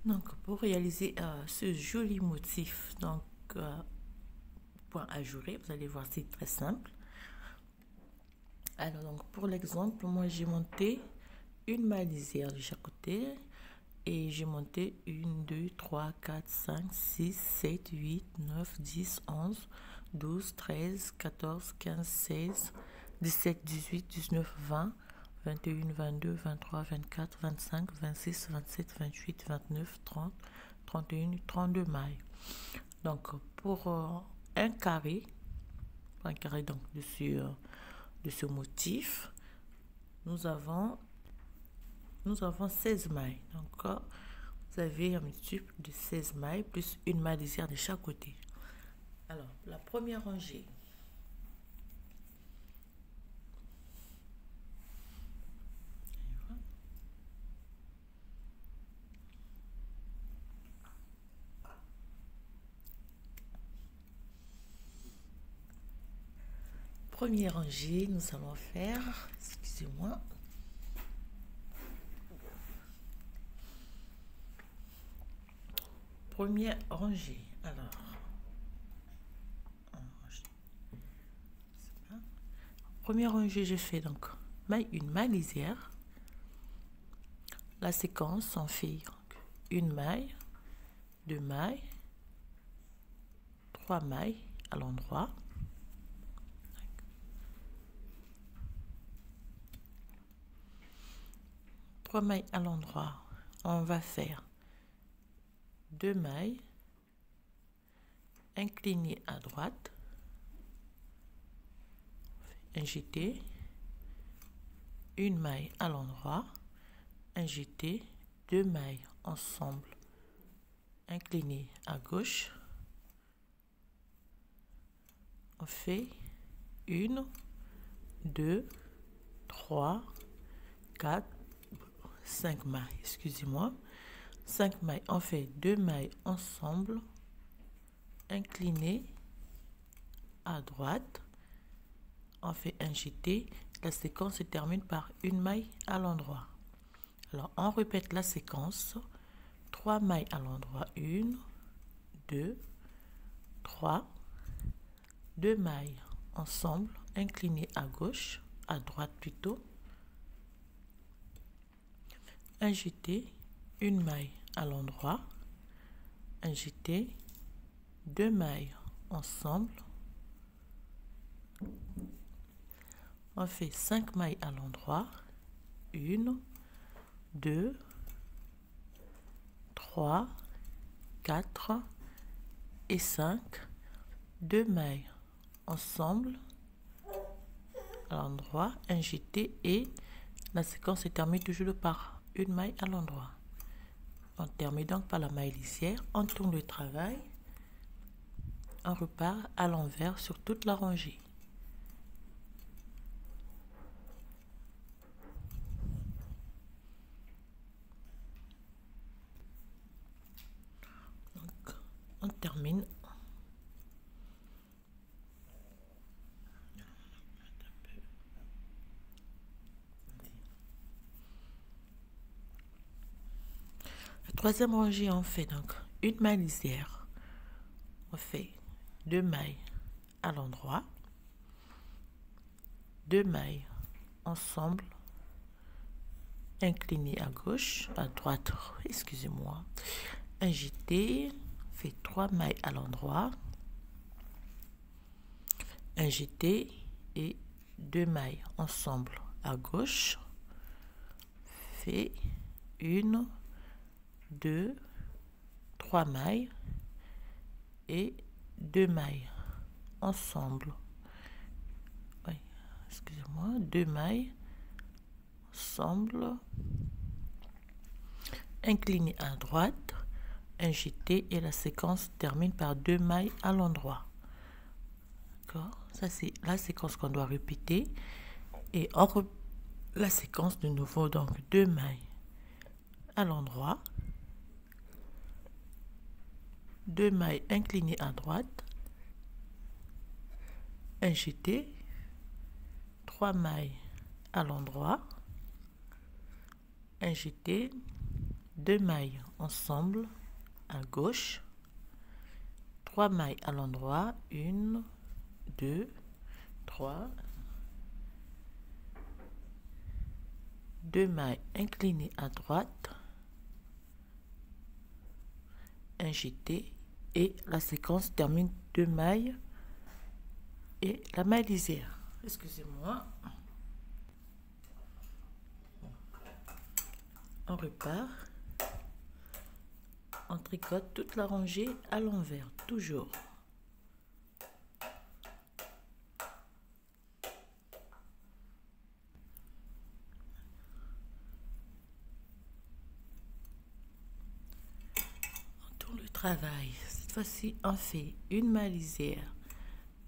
Donc, pour réaliser ce joli motif, donc point ajouré, vous allez voir, c'est très simple. Alors, donc, pour l'exemple, moi, j'ai monté une maille lisière de chaque côté et j'ai monté 1, 2, 3, 4, 5, 6, 7, 8, 9, 10, 11, 12, 13, 14, 15, 16, 17, 18, 19, 20, 21, 22, 23, 24, 25, 26, 27, 28, 29, 30, 31, 32 mailles. Donc, pour un carré donc, de ce motif, nous avons 16 mailles. Donc, vous avez un multiple de 16 mailles plus une maille lisière de chaque côté. Alors, la première rangée. Première rangée, nous allons faire, excusez-moi, première rangée. Alors, première rangée, je fais donc une maille lisière. La séquence, on fait une maille, deux mailles, trois mailles à l'endroit. Trois mailles à l'endroit, on va faire deux mailles inclinées à droite, un jeté, une maille à l'endroit, un jeté, deux mailles ensemble inclinées à gauche. On fait une, deux, trois, quatre, 5 mailles, excusez-moi. 5 mailles, on fait deux mailles ensemble inclinées à droite. On fait un jeté. La séquence se termine par une maille à l'endroit. Alors, on répète la séquence. 3 mailles à l'endroit. 1, 2, 3. 2 mailles ensemble inclinées à gauche, à droite plutôt. Un jeté, une maille à l'endroit, un jeté, deux mailles ensemble. On fait 5 mailles à l'endroit, 1, 2, 3, 4 et 5. 2 mailles ensemble à l'endroit, un jeté et la séquence se termine toujours par une maille à l'endroit. On termine donc par la maille lisière, on tourne le travail, on repart à l'envers sur toute la rangée. Donc, on termine. La troisième rangée, on fait donc une maille lisière. On fait deux mailles à l'endroit, deux mailles ensemble inclinées à gauche, à droite, excusez-moi, un jeté, fait 3 mailles à l'endroit, un jeté et deux mailles ensemble à gauche, fait une, deux, 3 mailles et deux mailles ensemble. Oui, excusez-moi, deux mailles ensemble inclinées à droite, un jeté et la séquence termine par deux mailles à l'endroit. D'accord? Ça c'est la séquence qu'on doit répéter et la séquence de nouveau, donc deux mailles à l'endroit, deux mailles inclinées à droite, un jeté, 3 mailles à l'endroit, un jeté, 2 mailles ensemble à gauche, 3 mailles à l'endroit, 1, 2, 3, 2 mailles inclinées à droite, un jeté et la séquence termine 2 mailles et la maille lisière. Excusez-moi. On repart. On tricote toute la rangée à l'envers, toujours. On tourne le travail. Cette fois-ci, on fait une maille lisière,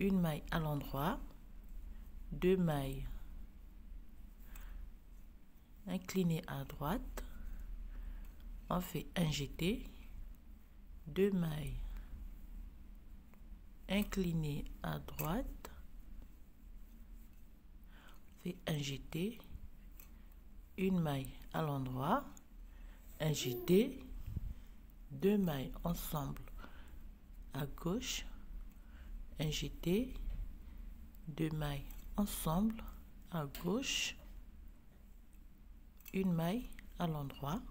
une maille à l'endroit, 2 mailles inclinées à droite, on fait un jeté, 2 mailles inclinées à droite, on fait un jeté, une maille à l'endroit, un jeté, 2 mailles ensemble à gauche, un jeté, 2 mailles ensemble à gauche, une maille à l'endroit,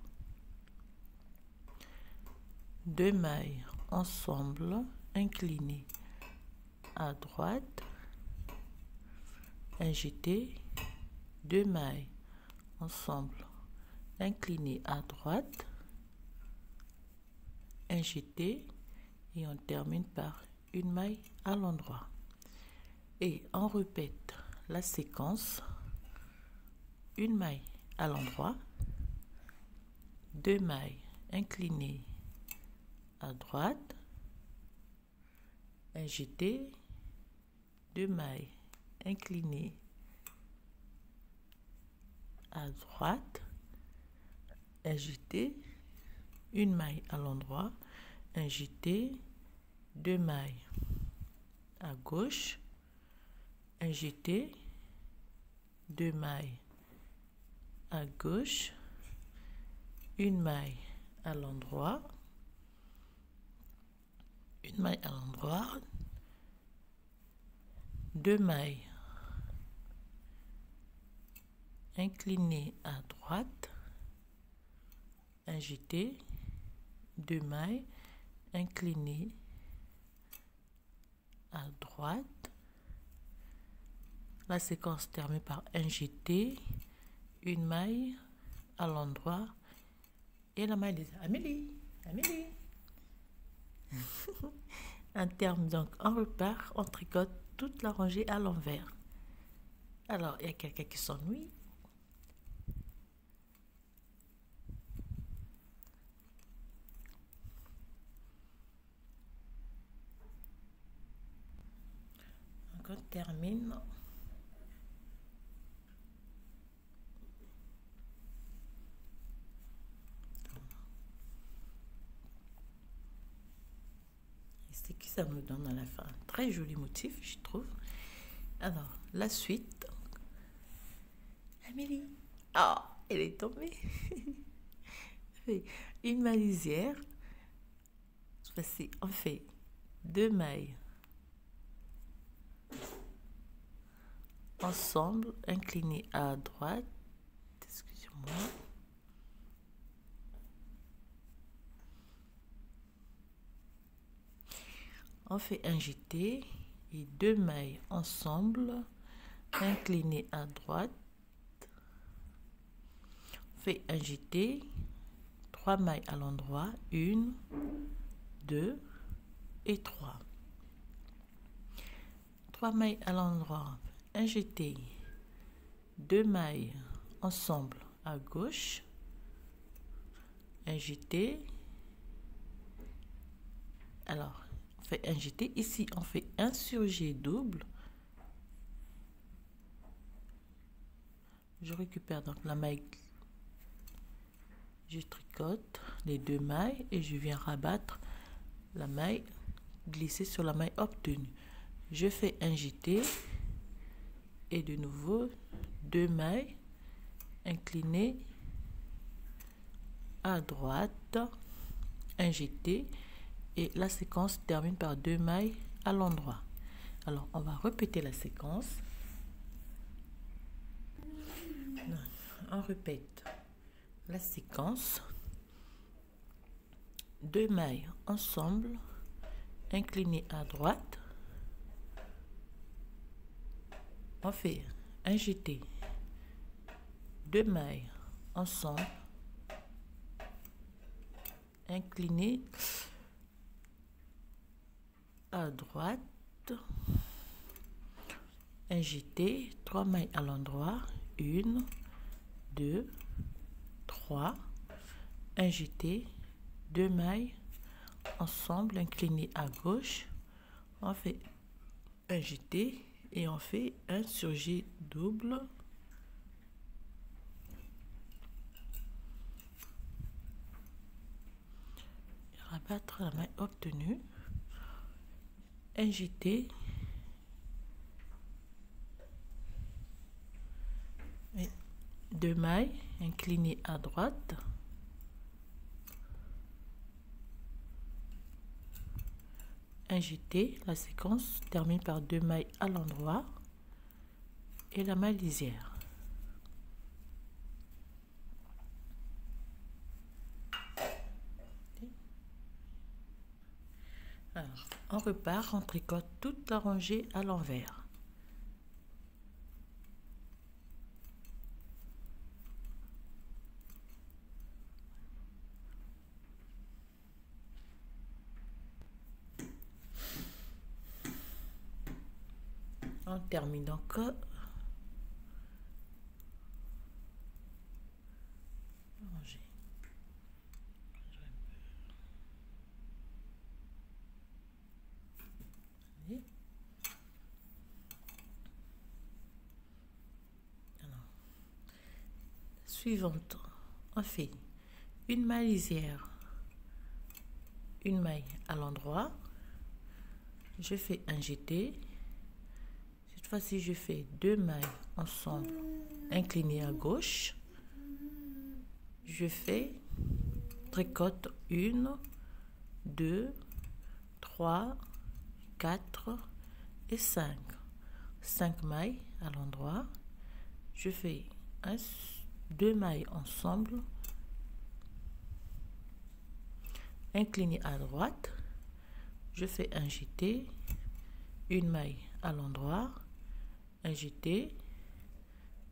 2 mailles ensemble inclinées à droite, un jeté, 2 mailles ensemble inclinées à droite, un jeté et on termine par une maille à l'endroit. Et on répète la séquence, une maille à l'endroit, 2 mailles inclinées à droite, un jeté, 2 mailles inclinées à droite, un jeté, une maille à l'endroit, un jeté, 2 mailles à gauche, un jeté, 2 mailles à gauche, une maille à l'endroit, une maille à l'endroit, 2 mailles inclinées à droite, un jeté, 2 mailles inclinées à droite. La séquence termine par un jeté, une maille à l'endroit et la maille des Amélie. Un terme, donc on repart, on tricote toute la rangée à l'envers. Alors, il y a quelqu'un qui s'ennuie. Donc on termine. C'est qui ça me donne à la fin? Très joli motif, je trouve. Alors, la suite. Amélie. Oh, elle est tombée. Une maille lisière. Cette fois-ci, on fait 2 mailles ensemble, inclinées à droite. Excusez-moi. On fait un jeté et 2 mailles ensemble, inclinées à droite. On fait un jeté, 3 mailles à l'endroit, 1, 2 et 3. 3 mailles à l'endroit, un jeté, 2 mailles ensemble à gauche, un jeté. Alors, on fait un jeté. Ici, on fait un surjet double. Je récupère donc la maille. Je tricote les 2 mailles et je viens rabattre la maille, glisser sur la maille obtenue. Je fais un jeté et de nouveau 2 mailles inclinées à droite, un jeté, et la séquence termine par 2 mailles à l'endroit. Alors on va répéter la séquence. On répète la séquence. 2 mailles ensemble, inclinées à droite, on fait un jeté, 2 mailles ensemble, inclinées à droite, un jeté, 3 mailles à l'endroit, 1, 2, 3, un jeté, 2 mailles ensemble, inclinées à gauche, on fait un jeté et on fait un surjet double, rabattre la maille obtenue, un jeté et 2 mailles inclinées à droite, un jeté, la séquence termine par 2 mailles à l'endroit et la maille lisière. Alors, on repart, on tricote toute la rangée à l'envers. On termine donc rangée. Suivante, on fait une maille lisière, une maille à l'endroit, je fais un jeté, cette fois-ci je fais 2 mailles ensemble inclinées à gauche, je fais tricote 1, 2, 3, 4 et 5 mailles à l'endroit, je fais 2 mailles ensemble inclinées à droite, je fais un jeté, une maille à l'endroit, un jeté,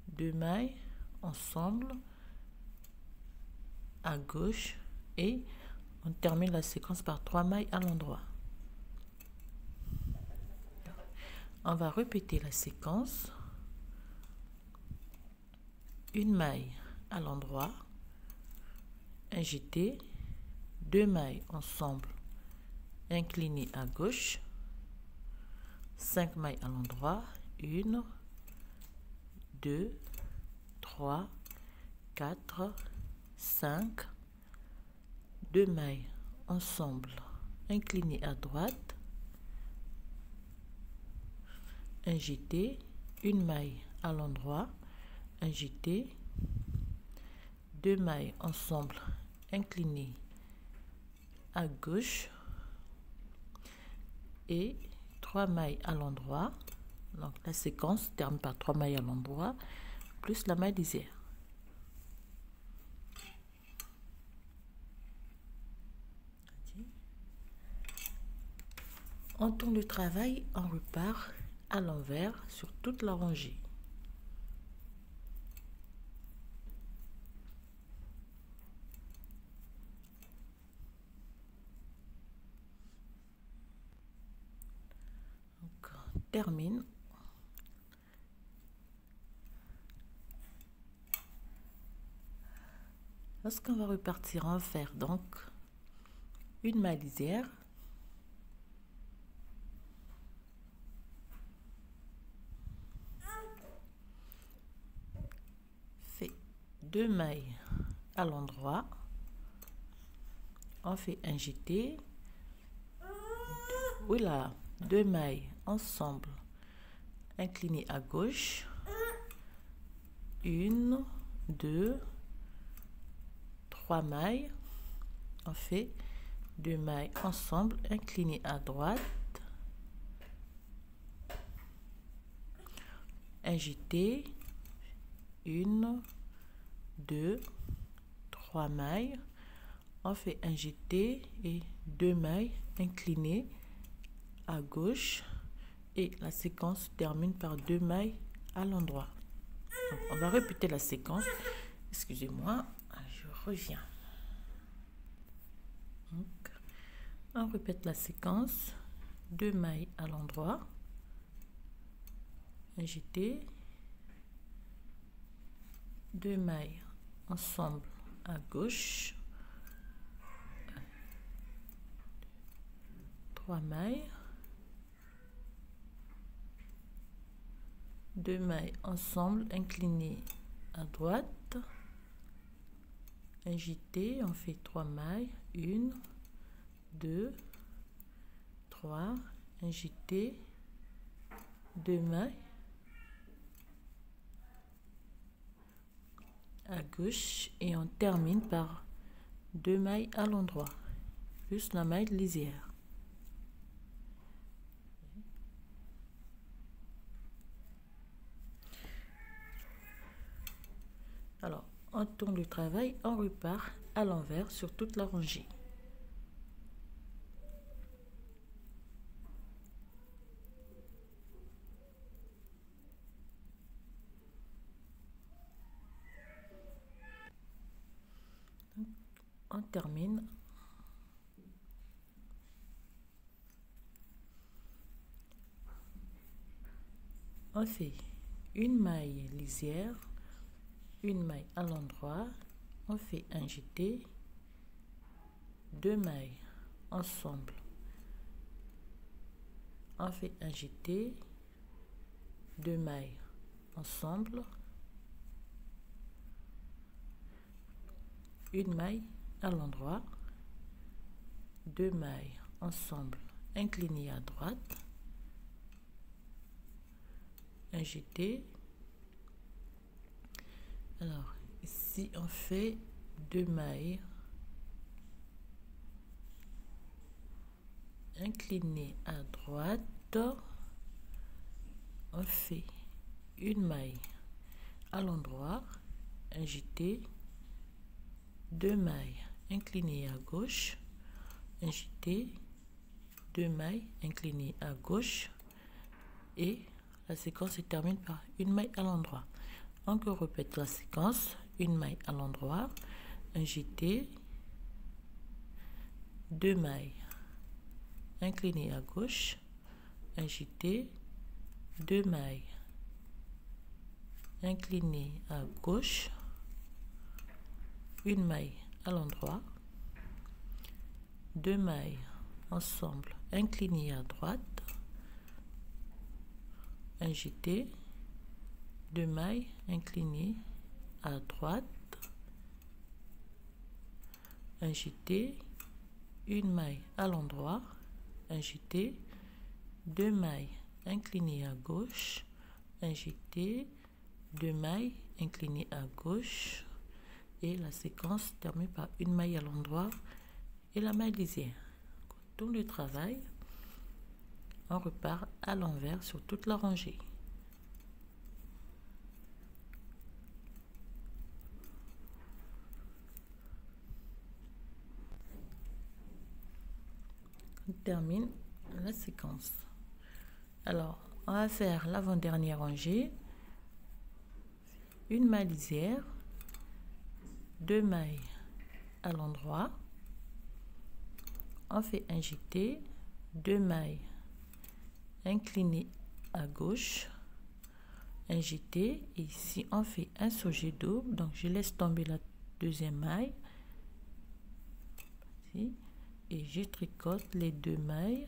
2 mailles ensemble à gauche et on termine la séquence par 3 mailles à l'endroit. On va répéter la séquence. Une maille à l'endroit, un jeté, 2 mailles ensemble inclinées à gauche, 5 mailles à l'endroit, 1, 2, 3, 4, 5, 2 mailles ensemble inclinées à droite, un jeté, une maille à l'endroit, un jeté, 2 mailles ensemble inclinées à gauche et 3 mailles à l'endroit. Donc la séquence termine par 3 mailles à l'endroit plus la maille lisière. On tourne le travail, on repart à l'envers sur toute la rangée. Donc, on termine. Lorsqu'on va repartir, on va faire donc une maille lisière, fait 2 mailles à l'endroit, on fait un jeté, voilà, 2 mailles ensemble inclinées à gauche, 1, 2, 3 mailles, on fait 2 mailles ensemble inclinées à droite, agiter, 1, 2, 3 mailles, on fait un jeté et 2 mailles inclinées à gauche et la séquence termine par 2 mailles à l'endroit. On va répéter la séquence. Excusez-moi, je reviens. Donc, on répète la séquence. 2 mailles à l'endroit, un jeté, 2 mailles ensemble à gauche, 3 mailles, 2 mailles ensemble inclinées à droite, un jeté, on fait 3 mailles, 1, 2, 3, un jeté, 2 mailles à gauche et on termine par 2 mailles à l'endroit plus la maille lisière. Alors, on tourne le travail, on repart à l'envers sur toute la rangée. On termine. On fait une maille lisière, une maille à l'endroit, on fait un jeté, 2 mailles ensemble, on fait un jeté, 2 mailles ensemble, une maille à l'endroit, 2 mailles ensemble inclinées à droite, un jeté. Alors ici on fait 2 mailles inclinées à droite, on fait une maille à l'endroit, un jeté, 2 mailles inclinées à gauche, un jeté, 2 mailles inclinées à gauche et la séquence se termine par une maille à l'endroit. Donc on répète la séquence, une maille à l'endroit, un jeté, 2 mailles inclinées à gauche, un jeté, 2 mailles inclinées à gauche, une maille à l'endroit, 2 mailles ensemble inclinées à droite, un jeté, 2 mailles inclinées à droite, un jeté, une maille à l'endroit, un jeté, 2 mailles inclinées à gauche, un jeté, 2 mailles inclinées à gauche et la séquence termine par une maille à l'endroit et la maille lisière. On tourne le travail, on repart à l'envers sur toute la rangée. On termine la séquence. Alors, on va faire l'avant-dernière rangée, une maille lisière, 2 mailles à l'endroit, on fait un jeté, 2 mailles inclinées à gauche, un jeté et ici on fait un sauget double, donc je laisse tomber la deuxième maille et je tricote les 2 mailles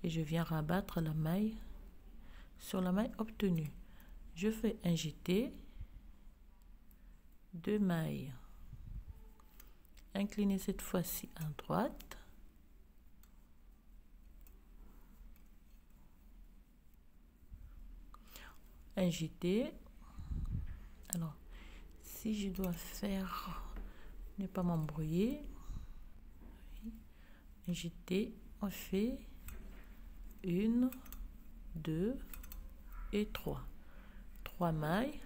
et je viens rabattre la maille sur la maille obtenue. Je fais un jeté, 2 mailles inclinées cette fois-ci à droite, un jeté. Alors si je dois faire ne pas m'embrouiller. Jeter, on fait 1, 2 et 3. 3 mailles,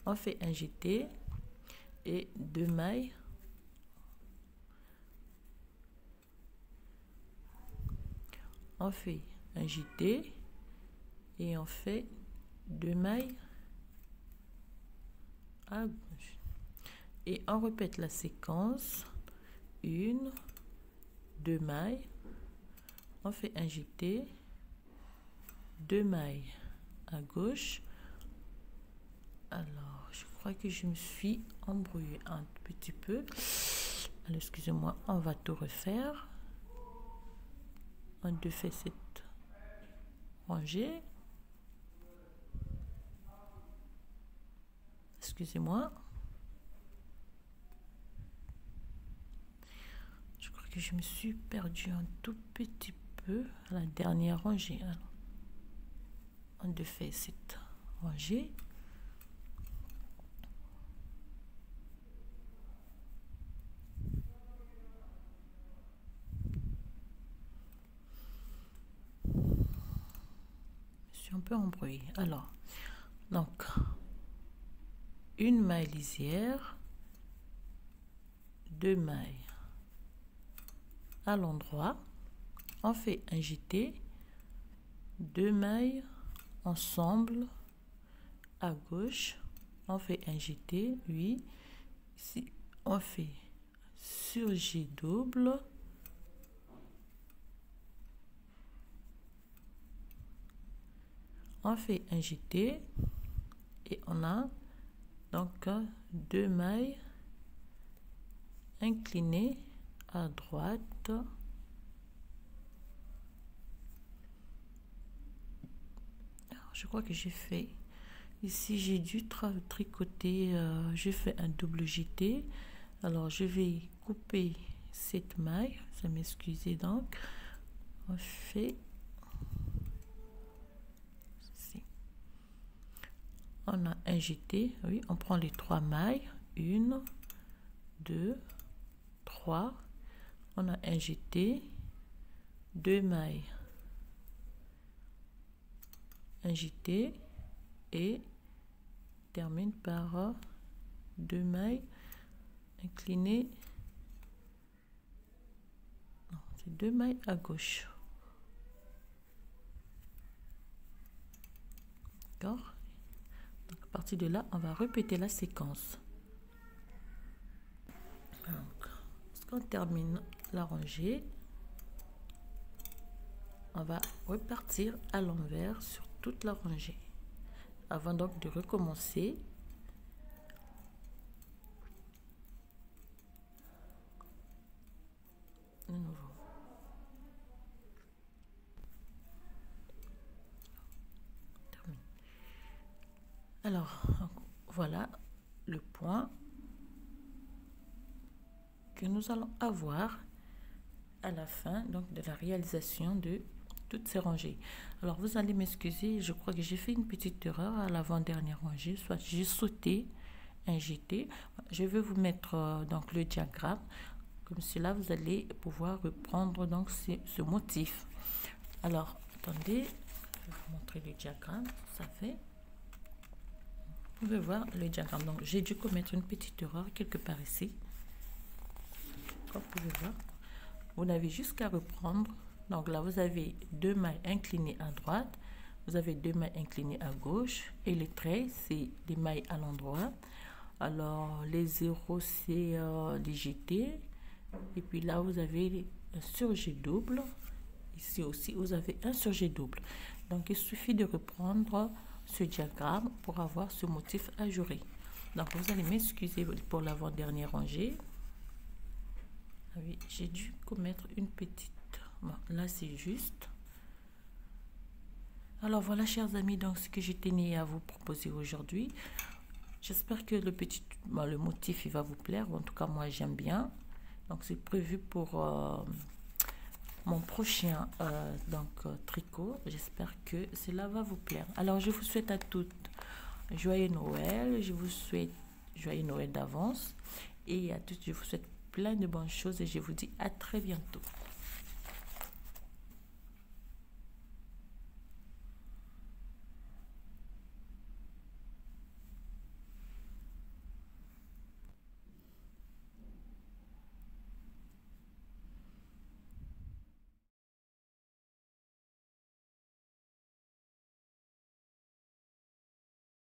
on fait un jeté et 2 mailles. On fait un jeté et on fait 2 mailles à gauche. Et on répète la séquence. 1, 2 mailles, on fait un jeté, 2 mailles à gauche. Alors, je crois que je me suis embrouillée un petit peu. Alors, excusez-moi, on va tout refaire. On défait cette rangée. Excusez-moi. Je crois que je me suis perdue un tout petit peu à la dernière rangée. Alors, on défait cette rangée. Je suis un peu embrouillée. Alors, donc, une maille lisière, 2 mailles à l'endroit, on fait un jeté, 2 mailles ensemble à gauche, on fait un jeté, oui, ici on fait surjet double, on fait un jeté et on a donc 2 mailles inclinées à droite. Alors, je crois que j'ai fait ici, j'ai dû tricoter, j'ai fait un double jeté. Alors je vais couper cette maille, ça m'excusez donc. On fait ici. On a un jeté, oui, on prend les 3 mailles, 1, 2, 3. On a un jeté, 2 mailles, un jeté et termine par 2 mailles inclinées. Non, c'est 2 mailles à gauche. D'accord? Donc à partir de là, on va répéter la séquence. Donc, lorsqu'on termine la rangée, on va repartir à l'envers sur toute la rangée avant donc de recommencer. De nouveau. Terminé. Alors, voilà le point que nous allons avoir à la fin donc de la réalisation de toutes ces rangées. Alors vous allez m'excuser, je crois que j'ai fait une petite erreur à l'avant-dernière rangée, soit j'ai sauté un jeté. Je vais vous mettre donc le diagramme, comme cela vous allez pouvoir reprendre donc ce motif. Alors attendez, je vais vous montrer le diagramme. Ça fait, vous pouvez voir le diagramme. Donc j'ai dû commettre une petite erreur quelque part ici. Comme vous pouvez voir, vous n'avez juste qu'à reprendre. Donc là, vous avez 2 mailles inclinées à droite, vous avez 2 mailles inclinées à gauche, et les traits, c'est des mailles à l'endroit. Alors, les zéros, c'est les jetés. Et puis là, vous avez un surjet double. Ici aussi, vous avez un surjet double. Donc, il suffit de reprendre ce diagramme pour avoir ce motif ajouré. Donc, vous allez m'excuser pour l'avant-dernière rangée. Ah oui, j'ai dû commettre une petite... Bon, là, c'est juste. Alors, voilà, chers amis, donc ce que je tenais à vous proposer aujourd'hui. J'espère que le motif, il va vous plaire. En tout cas, moi, j'aime bien. Donc, c'est prévu pour mon prochain tricot. J'espère que cela va vous plaire. Alors, je vous souhaite à toutes joyeux Noël. Je vous souhaite joyeux Noël d'avance. et à tous, je vous souhaite plein de bonnes choses et je vous dis à très bientôt.